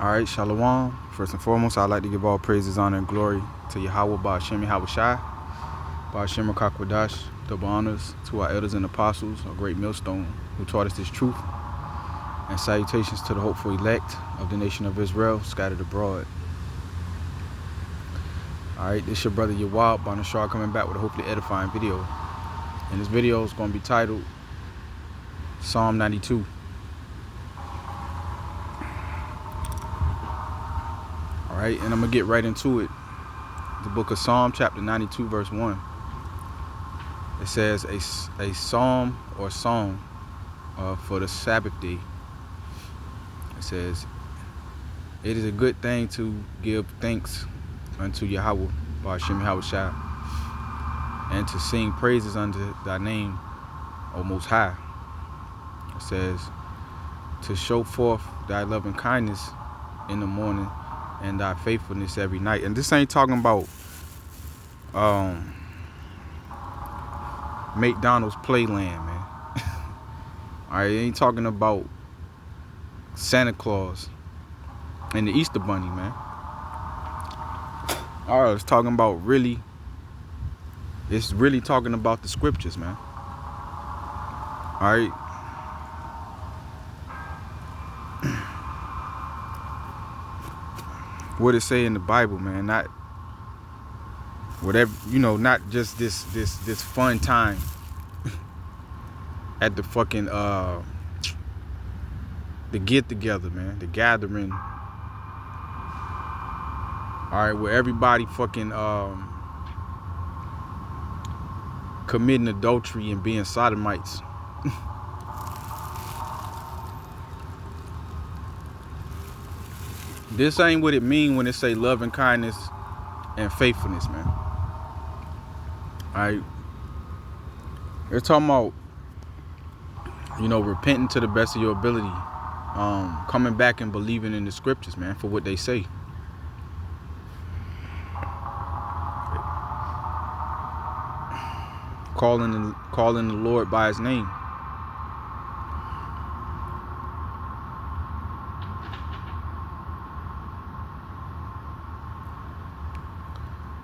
Alright, Shalom. First and foremost, I'd like to give all praises, honor, and glory to Yahweh, Ba'ashem Yahweh Shai, Ba'ashem Rakakwadash, double honors to our elders and apostles, a great millstone who taught us this truth, and salutations to the hopeful elect of the nation of Israel, scattered abroad. Alright, this your brother Yawab Banashar coming back with a hopefully edifying video. And this video is going to be titled Psalm 92. Alright, and I'm going to get right into it. The book of Psalm chapter 92 verse 1. It says a psalm or song for the Sabbath day. It says, it is a good thing to give thanks unto Yahweh, Ba'ashem Yahweh Shai, and to sing praises unto thy name, O Most High. It says, to show forth thy loving kindness in the morning and thy faithfulness every night. And this ain't talking about McDonald's Playland, man. Alright, it ain't talking about Santa Claus and the Easter Bunny, man. Alright, it's talking about it's really talking about the scriptures, man. Alright. What it say in the Bible, man, not whatever, not just this fun time at the fucking the get together, man, the gathering. Alright, where everybody fucking committing adultery and being sodomites. This ain't what it mean when it say love and kindness and faithfulness, man. Alright. They're talking about, repenting to the best of your ability. Coming back and believing in the scriptures, man, for what they say. Calling the Lord by his name.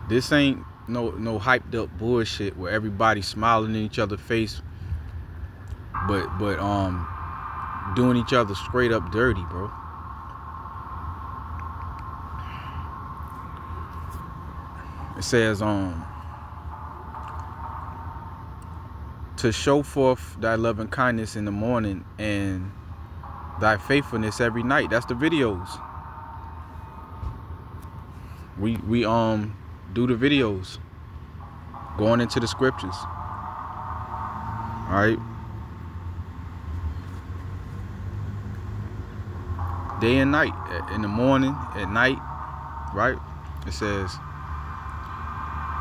This ain't no hyped up bullshit where everybody's smiling in each other's face, but doing each other straight up dirty, bro. It says to show forth thy loving kindness in the morning and thy faithfulness every night. That's the videos. We do the videos going into the scriptures. All right, day and night, in the morning, at night, right? It says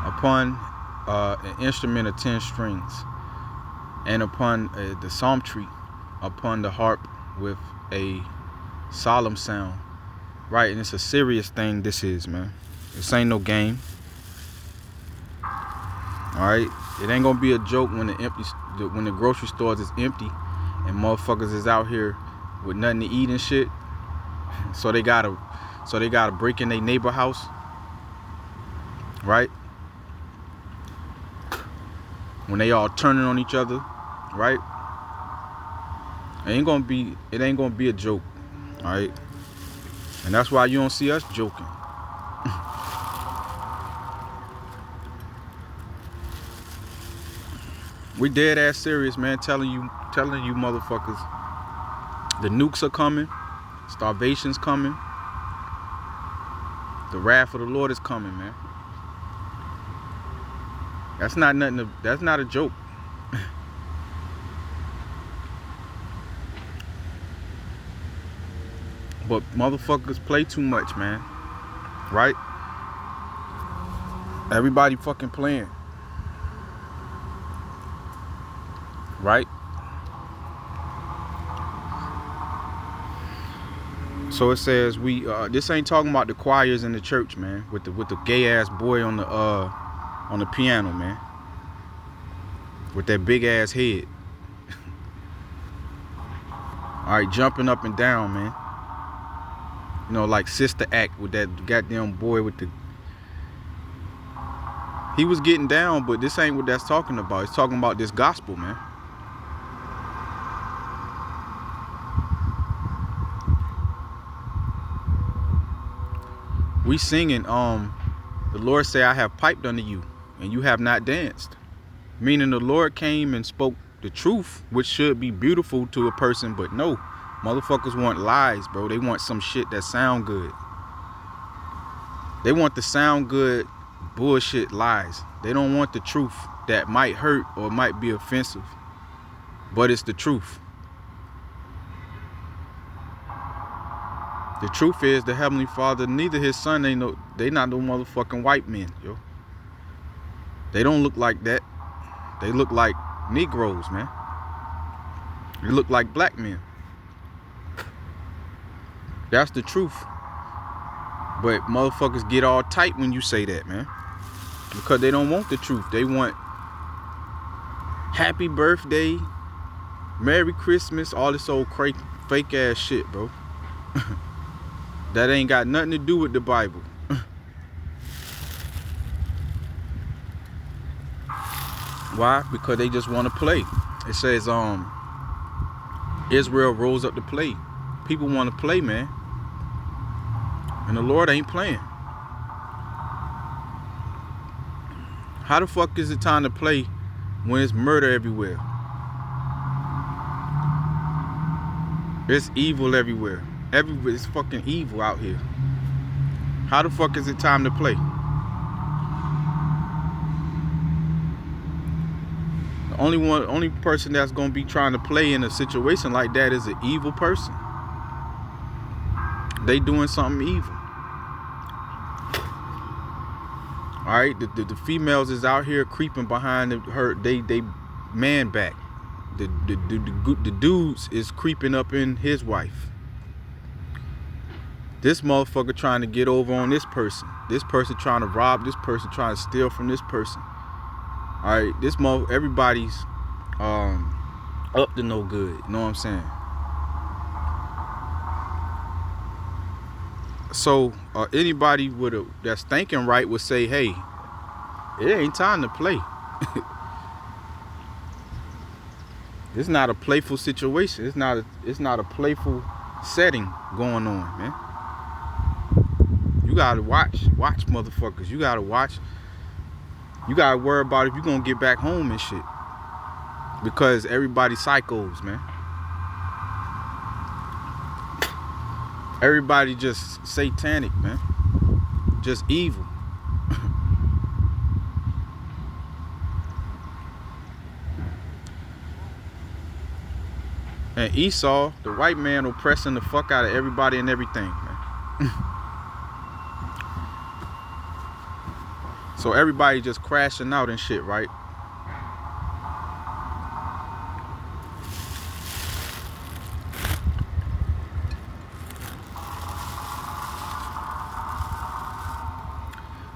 upon an instrument of 10 strings, and upon the psaltery, upon the harp with a solemn sound, right? And it's a serious thing. This is, man. This ain't no game. Alright, it ain't gonna be a joke when the grocery stores is empty and motherfuckers is out here with nothing to eat and shit. So they gotta break in their neighbor house, right? When they all turning on each other, right? It ain't gonna be a joke, alright? And that's why you don't see us joking. We dead ass serious, man, telling you motherfuckers, the nukes are coming, starvation's coming, the wrath of the Lord is coming, man. That's not a joke. But motherfuckers play too much, man. Right? Everybody fucking playing. Right? So it says this ain't talking about the choirs in the church, man, with the gay ass boy on the piano, man, with that big ass head. All right, jumping up and down, man. You know, like Sister Act with that goddamn boy with the... He was getting down, but this ain't what that's talking about. It's talking about this gospel, man. We singing, the Lord say, I have piped unto you, and you have not danced. Meaning the Lord came and spoke the truth, which should be beautiful to a person, but no. Motherfuckers want lies, bro. They want some shit that sound good. They want the sound good bullshit lies. They don't want the truth that might hurt or might be offensive, but it's the truth. The truth is the Heavenly Father, neither his son, they not no motherfucking white men, yo. They don't look like that. They look like Negroes, man. They look like black men. That's the truth. But motherfuckers get all tight when you say that, man. Because they don't want the truth. They want happy birthday, Merry Christmas, all this old fake ass shit, bro. That ain't got nothing to do with the Bible. Why? Because they just want to play. It says, Israel rose up to play. People want to play, man. And the Lord ain't playing. How the fuck is it time to play when it's murder everywhere? There's evil everywhere. Everywhere it's fucking evil out here. How the fuck is it time to play? The only person that's gonna be trying to play in a situation like that is an evil person. They doing something evil. Alright, the females is out here creeping behind they man back. The dudes is creeping up in his wife. This motherfucker trying to get over on this person. This person trying to rob this person, trying to steal from this person. Alright, everybody's up to no good. You know what I'm saying? So anybody that's thinking right would say, hey, it ain't time to play. It's not a playful situation. It's not a playful setting going on, man. You gotta watch motherfuckers. You gotta watch. You gotta worry about if you're gonna get back home and shit. Because everybody's psychos, man. Everybody just satanic, man. Just evil. And Esau, the white man, oppressing the fuck out of everybody and everything, man. So everybody just crashing out and shit, right?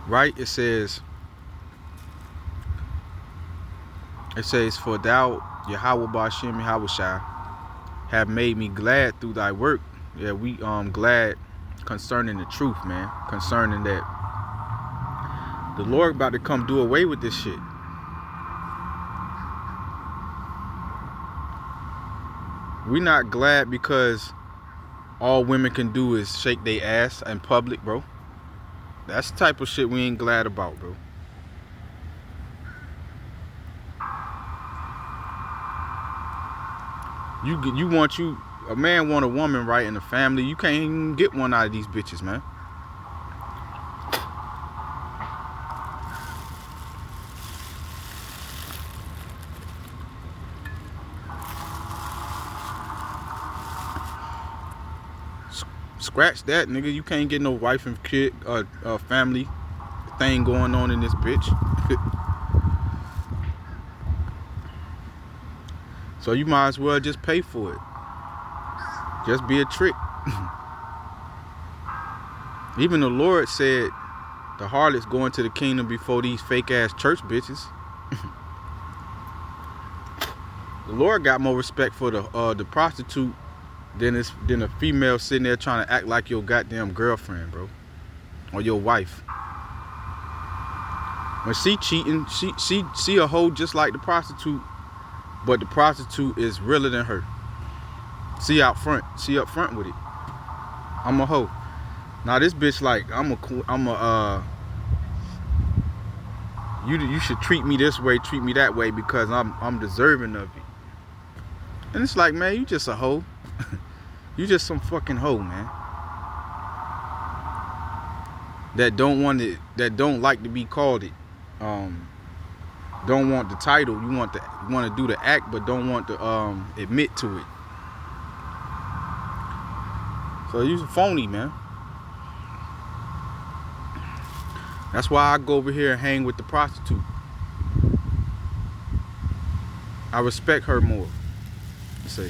Right? It says, for thou, Yahweh Ba'ashem Yahushua, have made me glad through thy work. Yeah, we glad concerning the truth, man. Concerning that the Lord about to come do away with this shit. We not glad because all women can do is shake their ass in public, bro. That's the type of shit we ain't glad about, bro. A man want a woman, right, in the family. You can't even get one out of these bitches, man. Scratch that, nigga. You can't get no wife and kid family thing going on in this bitch. So you might as well just pay for it. Just be a trick. Even the Lord said the harlots go into the kingdom before these fake ass church bitches. The Lord got more respect for the prostitute Then a female sitting there trying to act like your goddamn girlfriend, bro, or your wife. When she cheating, she a hoe just like the prostitute, but the prostitute is realer than her. She out front. She up front with it. I'm a hoe. Now this bitch like you should treat me this way, treat me that way because I'm deserving of it. And it's like, man, you just a hoe. You just some fucking hoe, man. That don't don't like to be called it. Don't want the title. You want to do the act, but don't want to admit to it. So you're phony, man. That's why I go over here and hang with the prostitute. I respect her more. Let's see.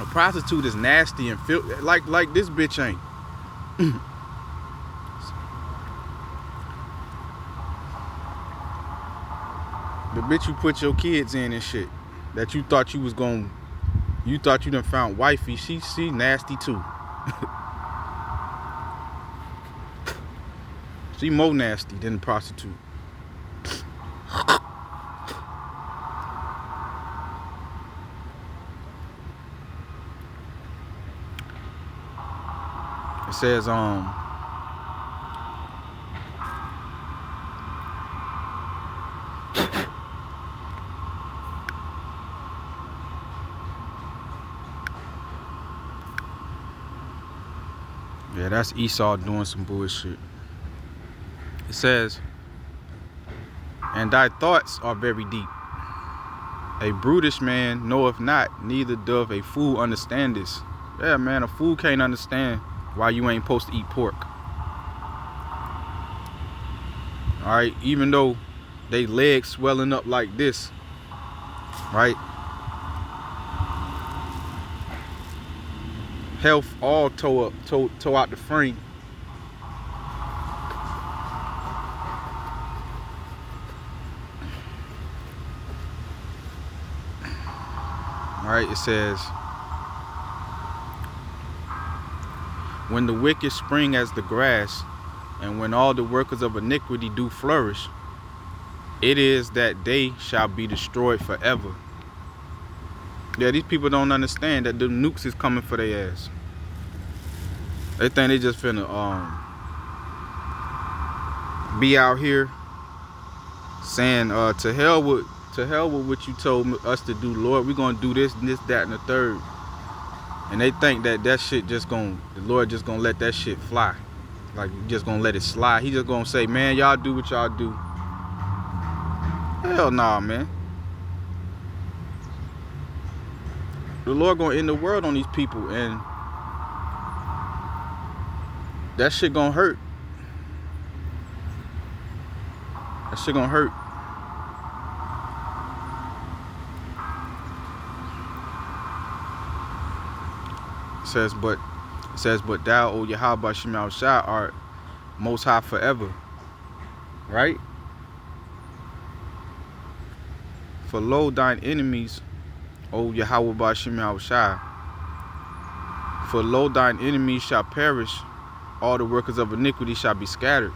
A prostitute is nasty and filthy, like this bitch ain't. The bitch you put your kids in and shit, that you thought you done found wifey, she nasty too. She more nasty than the prostitute. It says yeah, that's Esau doing some bullshit. It says, and thy thoughts are very deep. A brutish man knoweth not, neither doth a fool understand this. Yeah, man, a fool can't understand why you ain't supposed to eat pork. Alright, even though they legs swelling up like this, right? Health all toe out the frame. Alright, it says, when the wicked spring as the grass, and when all the workers of iniquity do flourish, it is that they shall be destroyed forever. Yeah, these people don't understand that the nukes is coming for their ass. They think they just finna be out here saying to hell with what you told us to do, Lord. We're gonna do this and this, that, and the third. And they think that shit the Lord just gonna let that shit fly. Like, you just gonna let it slide. He just gonna say, man, y'all do what y'all do. Hell nah, man. The Lord gonna end the world on these people, and that shit gonna hurt. That shit gonna hurt. It says, but thou, O Yahweh Shema Shai, art most high forever. Right? For lo, thine enemies, O Yahweh Shema Shai, for lo, thine enemies shall perish, all the workers of iniquity shall be scattered.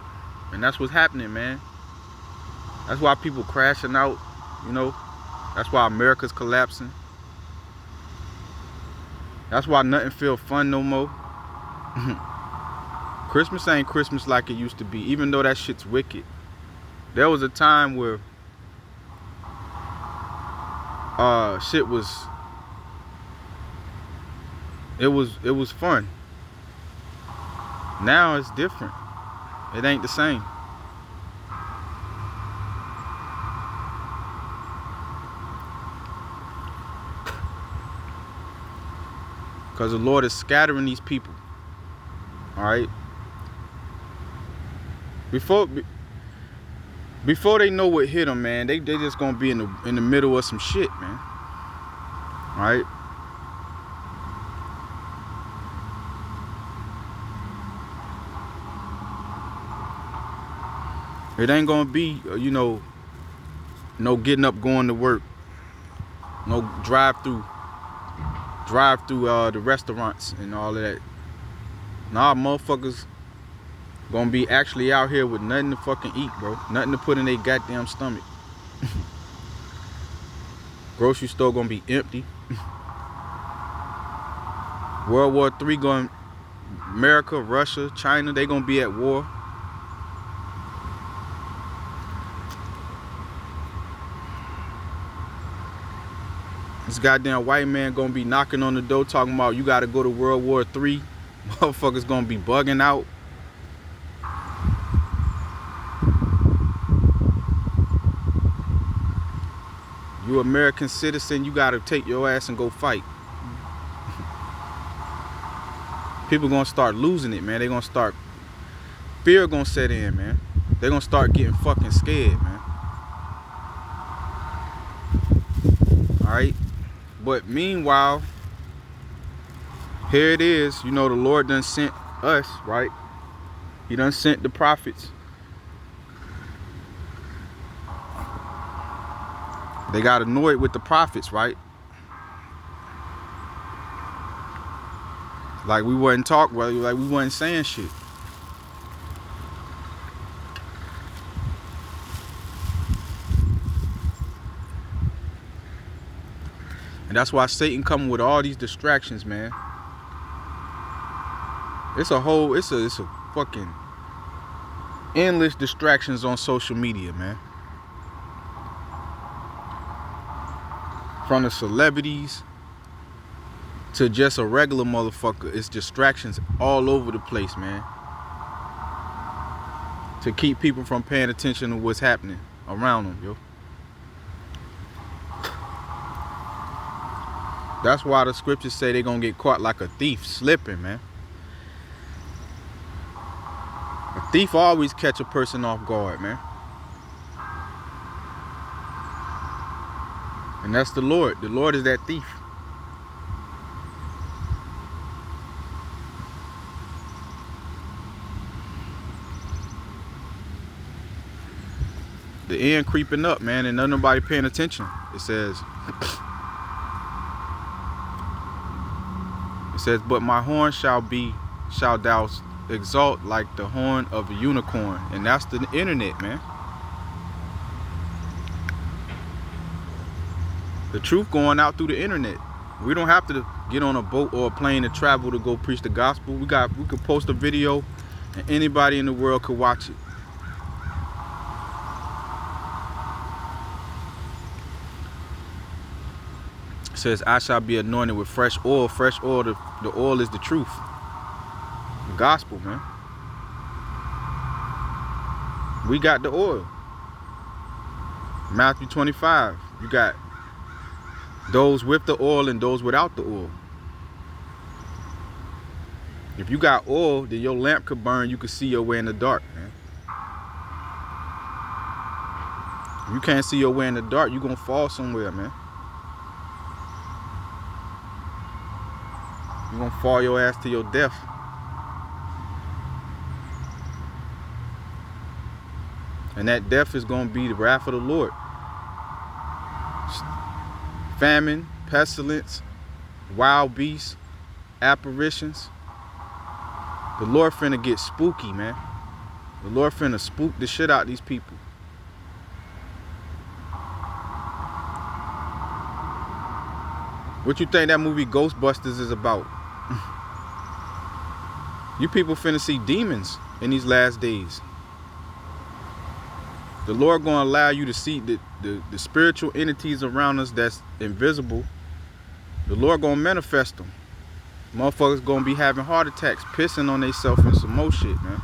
And that's what's happening, man. That's why people crashing out, you know. That's why America's collapsing. That's why nothing feel fun no more. Christmas ain't Christmas like it used to be, even though that shit's wicked. There was a time where shit was it was fun. Now it's different. It ain't the same. Because the Lord is scattering these people. Alright? Before they know what hit them, man, they just gonna be in the middle of some shit, man. Alright? It ain't gonna be, no getting up, going to work. No drive through the restaurants and all of that. Nah, motherfuckers gonna be actually out here with nothing to fucking eat, bro. Nothing to put in their goddamn stomach. Grocery store gonna be empty. World War III going, America, Russia, China, they gonna be at war. This goddamn white man gonna be knocking on the door talking about you gotta go to World War III. Motherfuckers gonna be bugging out. You American citizen, you gotta take your ass and go fight. People gonna start losing it, man. They gonna start, fear gonna set in, man. They gonna start getting fucking scared, man. Alright? But meanwhile, here it is. You know, the Lord done sent us, right? He done sent the prophets. They got annoyed with the prophets, right? Like we wasn't talking, like we wasn't saying shit. And that's why Satan coming with all these distractions, man. It's a fucking endless distractions on social media, man. From the celebrities to just a regular motherfucker, it's distractions all over the place, man. To keep people from paying attention to what's happening around them, yo. That's why the scriptures say they're gonna get caught like a thief slipping, man. A thief always catch a person off guard, man. And that's the Lord. The Lord is that thief. The end creeping up, man, and nobody paying attention. It says, but my horn shall thou exalt like the horn of a unicorn. And that's the internet, man. The truth going out through the internet. We don't have to get on a boat or a plane to travel to go preach the gospel. We could post a video and anybody in the world could watch it. It says, I shall be anointed with fresh oil. Fresh oil, the oil is the truth. The gospel, man. We got the oil. Matthew 25. You got those with the oil and those without the oil. If you got oil, then your lamp could burn. You could see your way in the dark, man. If you can't see your way in the dark, you're going to fall somewhere, man. You're going to fall your ass to your death. And that death is going to be the wrath of the Lord. Famine, pestilence, wild beasts, apparitions. The Lord finna get spooky, man. The Lord finna spook the shit out of these people. What you think that movie Ghostbusters is about? You people finna see demons in these last days. The Lord gonna allow you to see the spiritual entities around us that's invisible. The Lord gonna manifest them. Motherfuckers gonna be having heart attacks, pissing on themselves and some more shit, man.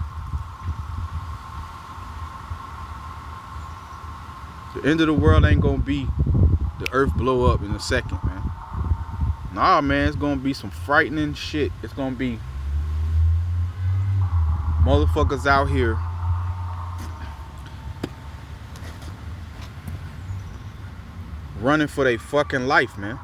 The end of the world ain't gonna be the earth blow up in a second, man. Nah, man, it's gonna be some frightening shit. It's gonna be motherfuckers out here running for their fucking life, man.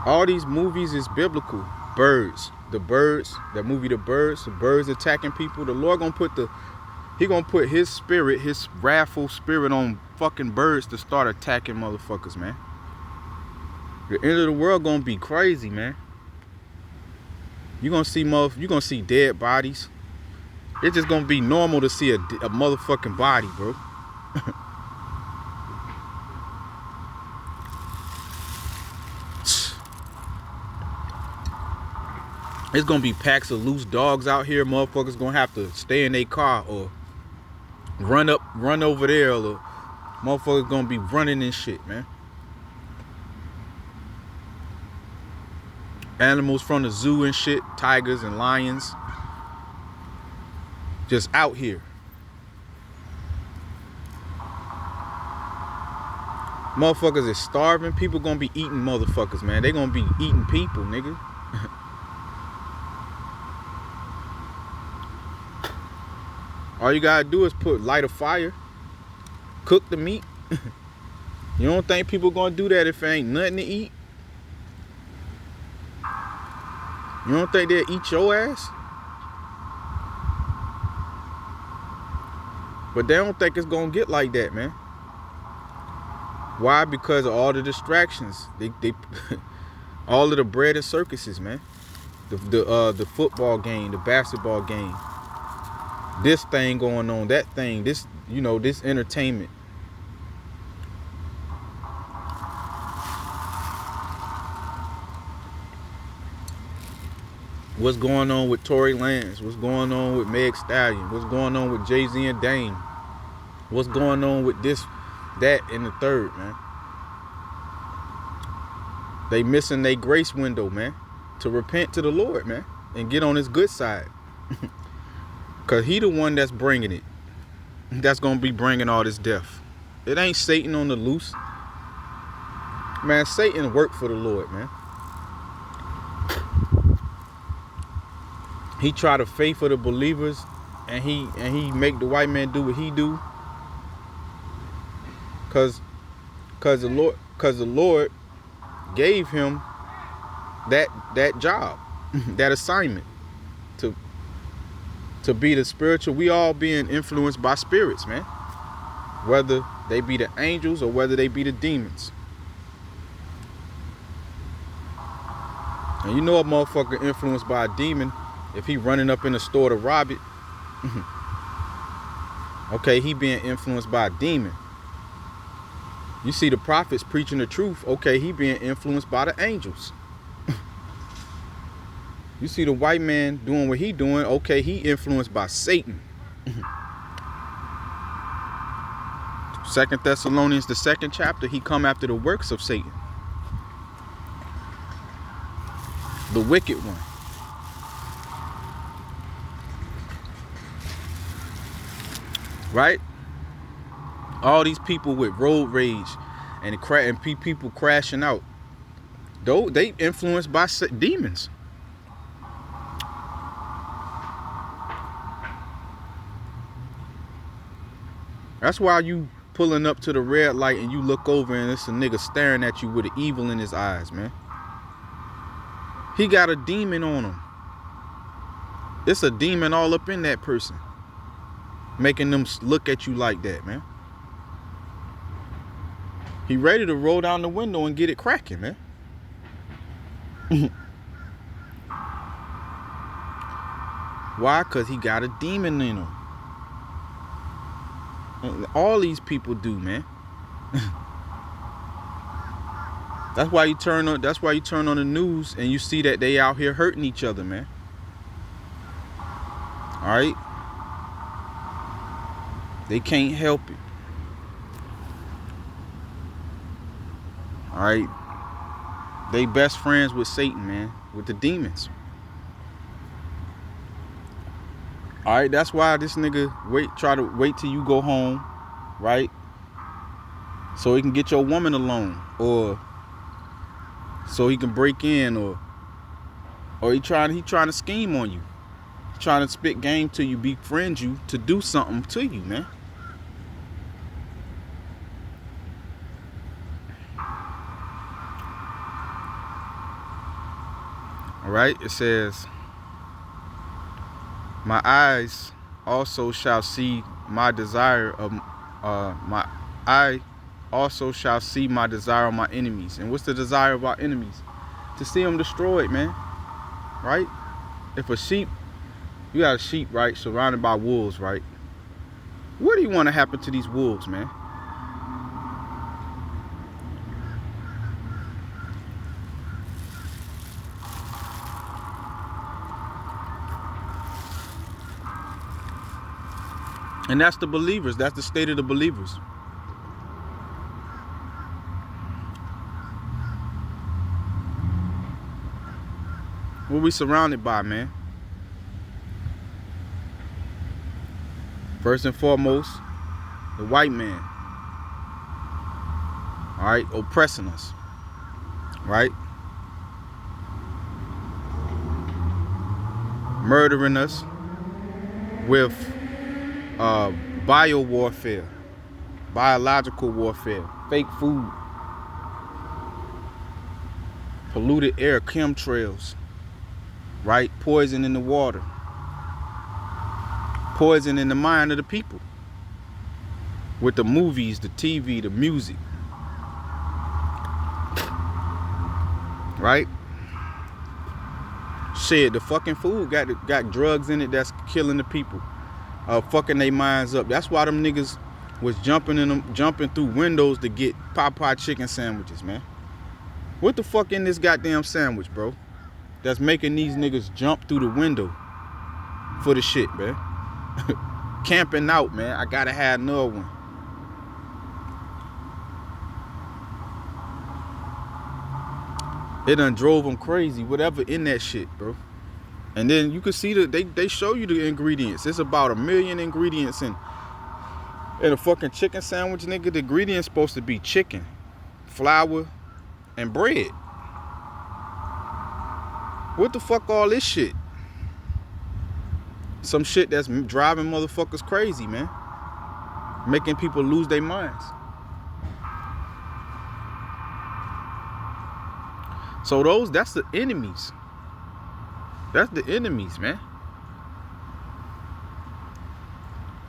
All these movies is biblical. Birds, the birds, that movie The birds attacking people. The Lord gonna put his spirit, his wrathful spirit on fucking birds to start attacking motherfuckers, man. The end of the world gonna be crazy, man. You gonna see dead bodies. It's just gonna be normal to see a motherfucking body, bro. It's gonna be packs of loose dogs out here. Motherfuckers gonna have to stay in their car or run over there, or motherfuckers gonna be running and shit, man. Animals from the zoo and shit, tigers and lions, just out here. Motherfuckers is starving. People gonna be eating motherfuckers, man. They gonna be eating people, nigga. All you gotta do is light a fire, cook the meat. You don't think people gonna do that if there ain't nothing to eat? You don't think they'll eat your ass? But they don't think it's gonna get like that, man. Why? Because of all the distractions. They all of the bread and circuses, man. The football game, the basketball game. This thing going on, that thing, this entertainment. What's going on with Tory Lanez? What's going on with Meg Stallion? What's going on with Jay-Z and Dame? What's going on with this, that, and the third, man? They missing their grace window, man, to repent to the Lord, man, and get on his good side. Because he the one that's bringing it. That's going to be bringing all this death. It ain't Satan on the loose. Man, Satan worked for the Lord, man. He try to faith of the believers, and he make the white man do what he do. Cause the Lord gave him that job, that assignment to be the spiritual. We all being influenced by spirits, man. Whether they be the angels or whether they be the demons. And you know a motherfucker influenced by a demon if he running up in the store to rob it. Okay, he being influenced by a demon. You see the prophets preaching the truth. Okay, he being influenced by the angels. You see the white man doing what he doing. Okay, he influenced by Satan. 2 Thessalonians, the 2nd chapter, he come after the works of Satan. The wicked one. Right? All these people with road rage and people crashing out. Though they influenced by demons. That's why you pulling up to the red light and you look over and it's a nigga staring at you with an evil in his eyes, man. He got a demon on him. It's a demon all up in that person, making them look at you like that, man. He ready to roll down the window and get it cracking, man. Why? Because he got a demon in him. All these people do, man. That's why you turn on the news and you see that they out here hurting each other, man. All right? They can't help it. All right? They best friends with Satan, man, with the demons. All right, that's why this nigga try to wait till you go home, right? So he can get your woman alone, or so he can break in, or he trying to scheme on you. He trying to spit game to you, befriend you to do something to you, man. All right, it says, My eyes also shall see my desire of my eye also shall see my desire of my enemies. And what's the desire of our enemies? To see them destroyed, man. Right? If a sheep, you got a sheep, right, surrounded by wolves, right? What do you want to happen to these wolves, man? And that's the believers. That's the state of the believers. What we surrounded by, man? First and foremost, the white man. All right, oppressing us. Right? Murdering us with bio warfare, biological warfare, fake food, polluted air, chemtrails, right? Poison in the water, poison in the mind of the people with the movies, the TV, the music, right? Shit, the fucking food got drugs in it that's killing the people. Fucking their minds up. That's why them niggas was jumping through windows to get Popeye chicken sandwiches, man. What the fuck in this goddamn sandwich, bro? That's making these niggas jump through the window for the shit, man. Camping out, man. I gotta have another one. It done drove them crazy, whatever in that shit, bro. And then you can see they show you the ingredients. It's about 1 million ingredients in a fucking chicken sandwich, nigga. The ingredients supposed to be chicken, flour, and bread. What the fuck all this shit? Some shit that's driving motherfuckers crazy, man. Making people lose their minds. So that's the enemies. That's the enemies, man.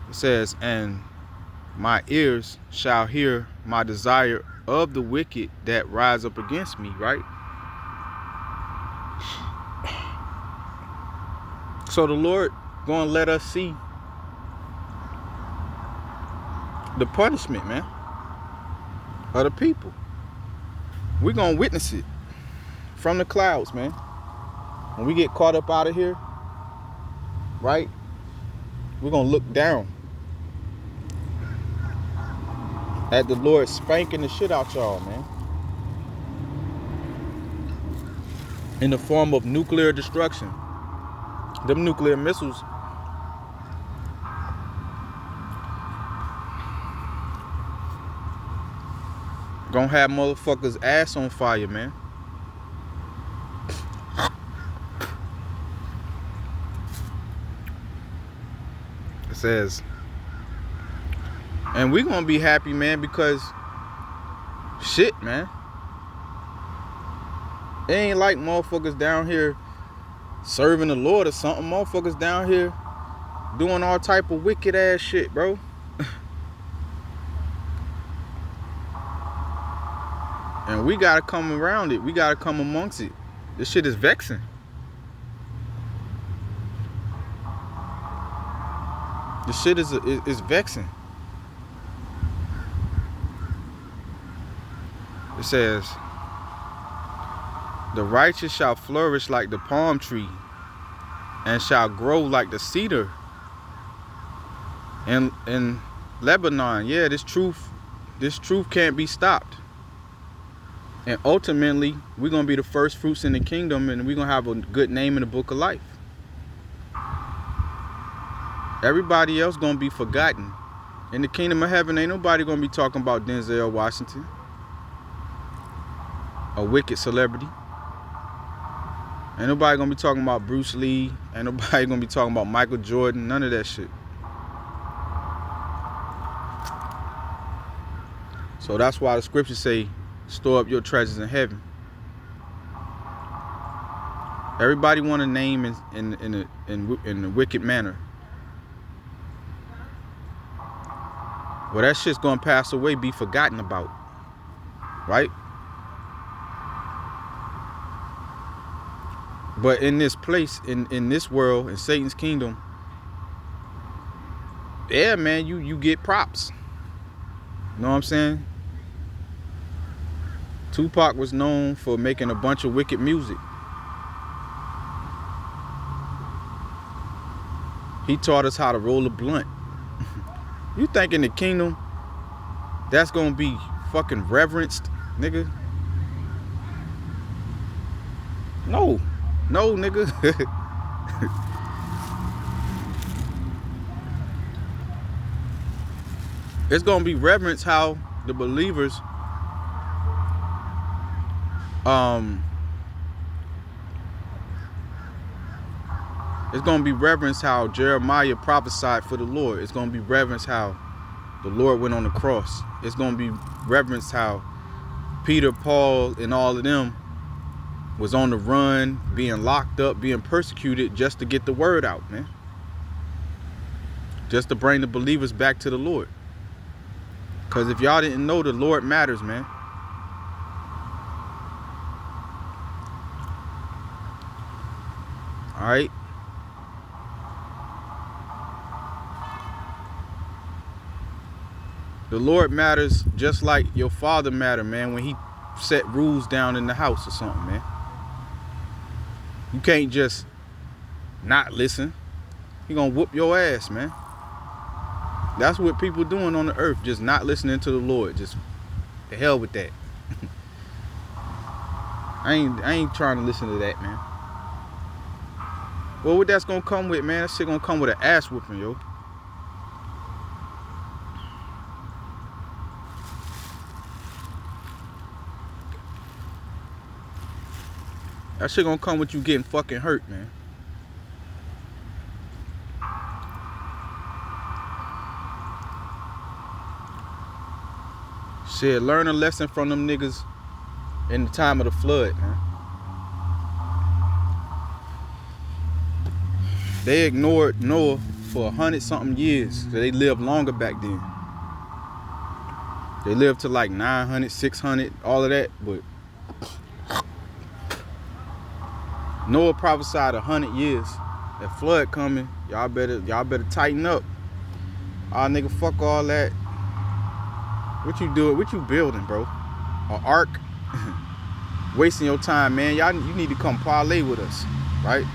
It says, and my ears shall hear my desire of the wicked that rise up against me, right? So the Lord gonna let us see the punishment, man, of the people. We're gonna witness it from the clouds, man. When we get caught up out of here, right, we're gonna look down at the Lord spanking the shit out y'all, man, in the form of nuclear destruction. Them nuclear missiles gonna have motherfuckers' ass on fire, man. It says, and we gonna be happy, man, because shit, man. It ain't like motherfuckers down here serving the Lord or something. Motherfuckers down here doing all type of wicked ass shit, bro. And we gotta come around it. We gotta come amongst it. This shit is vexing. This shit is vexing. It says, the righteous shall flourish like the palm tree and shall grow like the cedar in Lebanon. Yeah, this truth can't be stopped. And ultimately, we're going to be the first fruits in the kingdom, and we're going to have a good name in the book of life. Everybody else going to be forgotten. In the kingdom of heaven, ain't nobody going to be talking about Denzel Washington, a wicked celebrity. Ain't nobody going to be talking about Bruce Lee. Ain't nobody going to be talking about Michael Jordan. None of that shit. So that's why the scriptures say, store up your treasures in heaven. Everybody want a name in a wicked manner. Well, that shit's gonna pass away, be forgotten about, right? But in this place, in this world, in Satan's kingdom, yeah, man, you get props. You know what I'm saying? Tupac was known for making a bunch of wicked music. He taught us how to roll a blunt. You think in the kingdom that's gonna be fucking reverenced, nigga? No, nigga. It's gonna be reverenced how the believers it's gonna be reverenced how Jeremiah prophesied for the Lord. It's gonna be reverenced how the Lord went on the cross. It's gonna be reverenced how Peter, Paul, and all of them was on the run, being locked up, being persecuted just to get the word out, man. Just to bring the believers back to the Lord. Because if y'all didn't know, the Lord matters, man. All right. The Lord matters just like your father mattered, man, when he set rules down in the house or something, man. You can't just not listen. He gonna whoop your ass, man. That's what people doing on the earth, just not listening to the Lord. Just the hell with that. I ain't trying to listen to that, man. Well, what that's gonna come with, man? That shit gonna come with an ass whooping, yo. That shit gonna come with you getting fucking hurt, man. Shit, learn a lesson from them niggas in the time of the flood, man. They ignored Noah for 100-something years. So they lived longer back then. They lived to like 900, 600, all of that, but Noah prophesied 100 years. That flood coming, y'all better tighten up. Nigga, fuck all that. What you doing? What you building, bro? An ark? Wasting your time, man. You need to come parlay with us, right?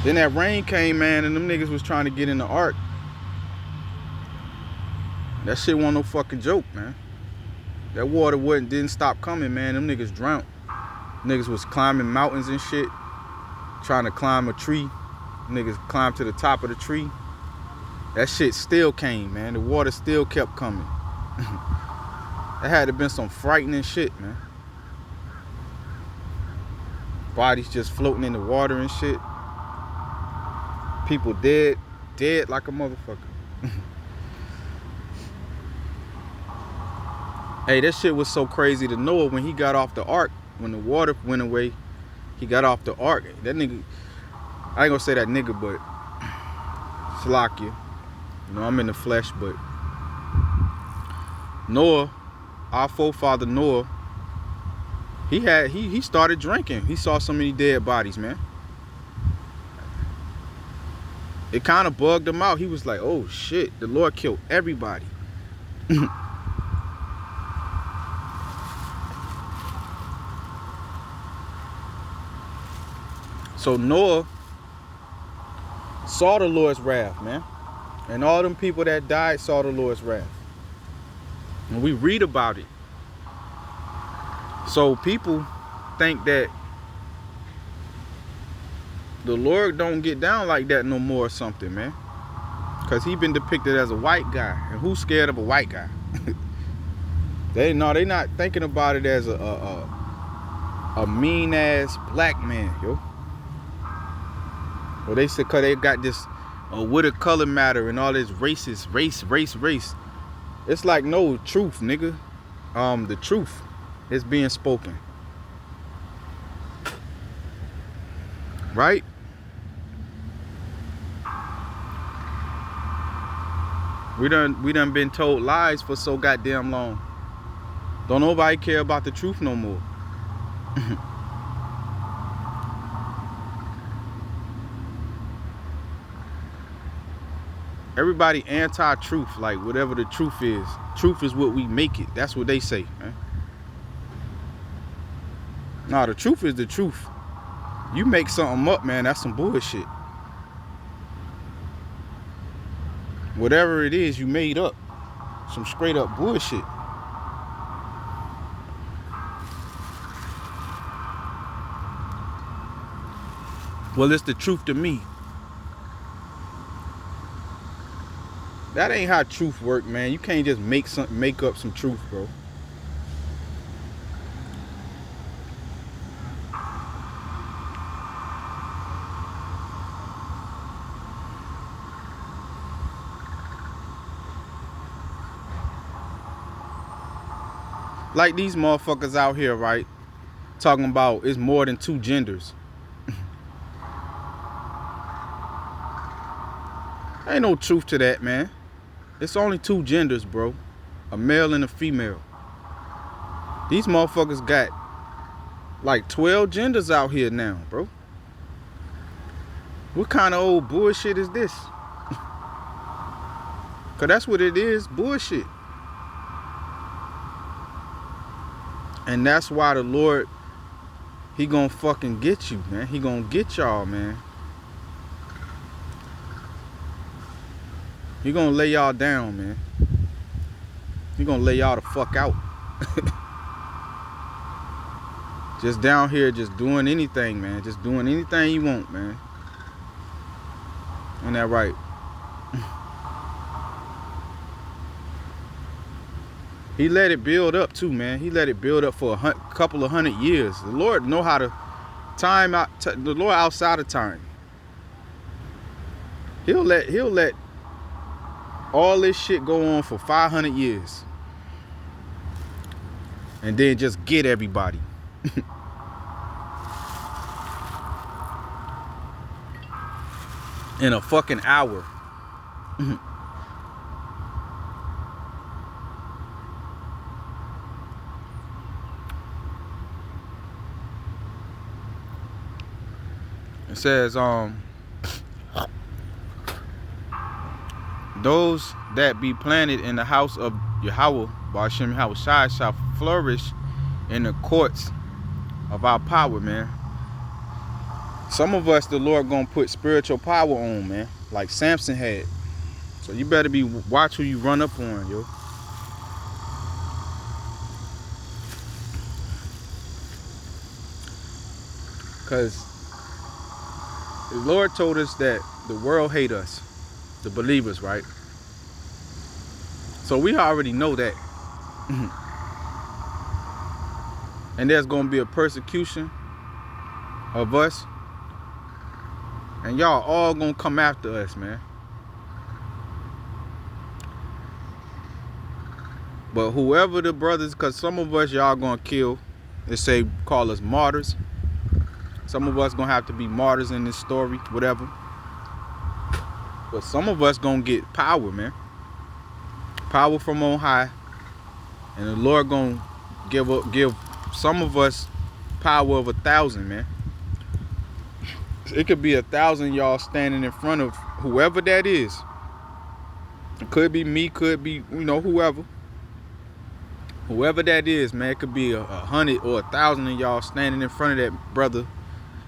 Then that rain came, man, and them niggas was trying to get in the ark. That shit wasn't no fucking joke, man. That water didn't stop coming, man. Them niggas drowned. Niggas was climbing mountains and shit, trying to climb a tree. Niggas climbed to the top of the tree. That shit still came, man. The water still kept coming. That had to have been some frightening shit, man. Bodies just floating in the water and shit. People dead like a motherfucker. Hey, that shit was so crazy to Noah when he got off the ark. When the water went away, he got off the ark. That nigga, I ain't gonna say that nigga, but Slakia. You know, I'm in the flesh, but Noah, our forefather Noah, he started drinking. He saw so many dead bodies, man. It kind of bugged him out. He was like, oh shit, the Lord killed everybody. So Noah saw the Lord's wrath, man. And all them people that died saw the Lord's wrath. And we read about it. So people think that the Lord don't get down like that no more or something, man. Because he been depicted as a white guy. And who's scared of a white guy? They not thinking about it as a mean ass black man, yo. Well, they said because they got this what a color matter and all this racist race. It's like, no, truth, nigga. The truth is being spoken. right? We done been told lies for so goddamn long. Don't nobody care about the truth no more. Everybody anti-truth, like whatever the truth is. Truth is what we make it. That's what they say, man. Nah, the truth is the truth. You make something up, man, that's some bullshit. Whatever it is you made up, some straight up bullshit. Well, it's the truth to me. That ain't how truth work, man. You can't just make up some truth, bro. Like these motherfuckers out here, right? Talking about it's more than 2 genders. Ain't no truth to that, man. It's only 2 genders, bro. A male and a female. These motherfuckers got like 12 genders out here now, bro. What kind of old bullshit is this? Cause that's what it is, bullshit. And that's why the Lord, he gonna fucking get you, man. He gonna get y'all, man. He gonna lay y'all down, man. He gonna lay y'all the fuck out. Just down here, just doing anything, man. Just doing anything you want, man. Ain't that right? He let it build up too, man. He let it build up for a couple of 100 years. The Lord know how to time out. The Lord outside of time. He'll let all this shit go on for 500 years, and then just get everybody. In a fucking hour. It says, those that be planted in the house of Yahweh, Ba'ashem Yahushai, shall flourish in the courts of our power, man. Some of us, the Lord gonna put spiritual power on, man, like Samson had. So you better watch who you run up on, yo. Cause the Lord told us that the world hate us, the believers, right? So we already know that. And there's gonna be a persecution of us. And y'all all gonna come after us, man. But whoever the brothers, cause some of us y'all gonna kill, they say call us martyrs. Some of us gonna have to be martyrs in this story, whatever. But some of us gonna get power, man. Power from on high. And the Lord gonna give some of us power of 1,000, man. It could be 1,000 y'all standing in front of whoever that is. It could be me, could be, whoever. Whoever that is, man, it could be 100 or 1,000 of y'all standing in front of that brother.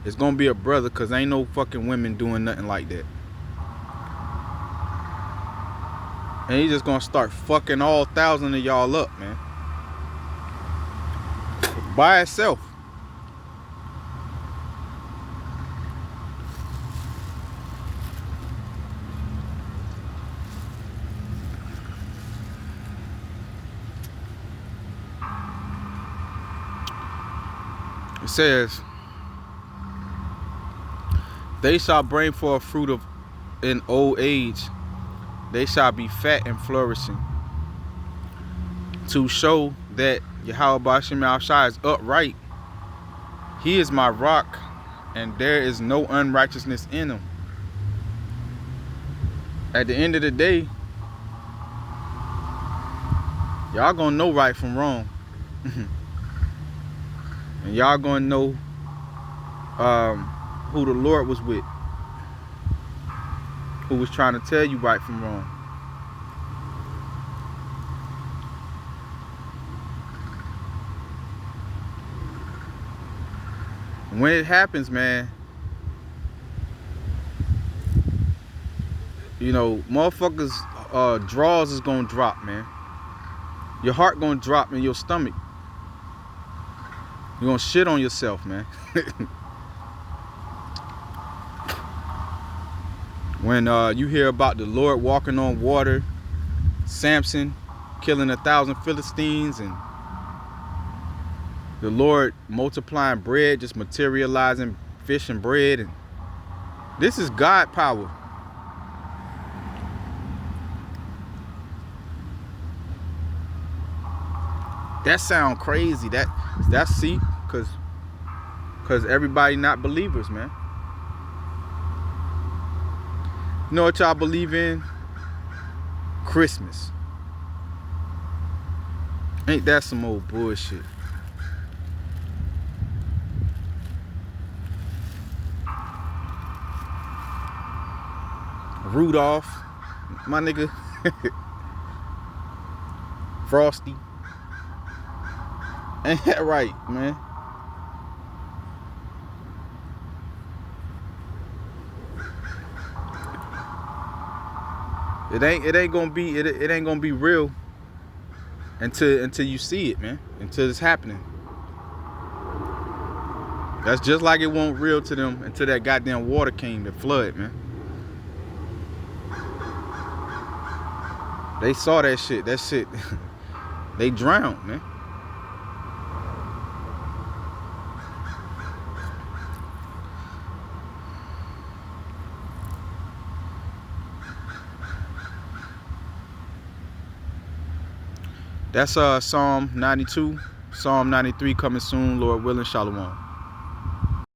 It's gonna be a brother, cause ain't no fucking women doing nothing like that. And he's just gonna start fucking all 1,000 of y'all up, man. By itself. It says, they shall bring forth fruit in old age. They shall be fat and flourishing, to show that Yahweh Ba'ashem Yahushai is upright. He is my rock and there is no unrighteousness in them. At the end of the day, y'all gonna know right from wrong. And y'all gonna know who the Lord was with, who was trying to tell you right from wrong. When it happens, man, you know, motherfuckers draws is gonna drop, man. Your heart gonna drop in your stomach. You're gonna shit on yourself, man. When you hear about the Lord walking on water, Samson killing 1,000 Philistines, and the Lord multiplying bread, just materializing fish and bread, and this is God power. That sound crazy. That's see, cause everybody not believers, man. You know what y'all believe in? Christmas. Ain't that some old bullshit? Rudolph, my nigga. Frosty. Ain't that right, man? It ain't gonna be real until you see it, man. Until it's happening. That's just like it wasn't real to them until that goddamn water came, the flood, man. They saw that shit. That shit. They drowned, man. That's Psalm 92. Psalm 93 coming soon, Lord willing. Shalom.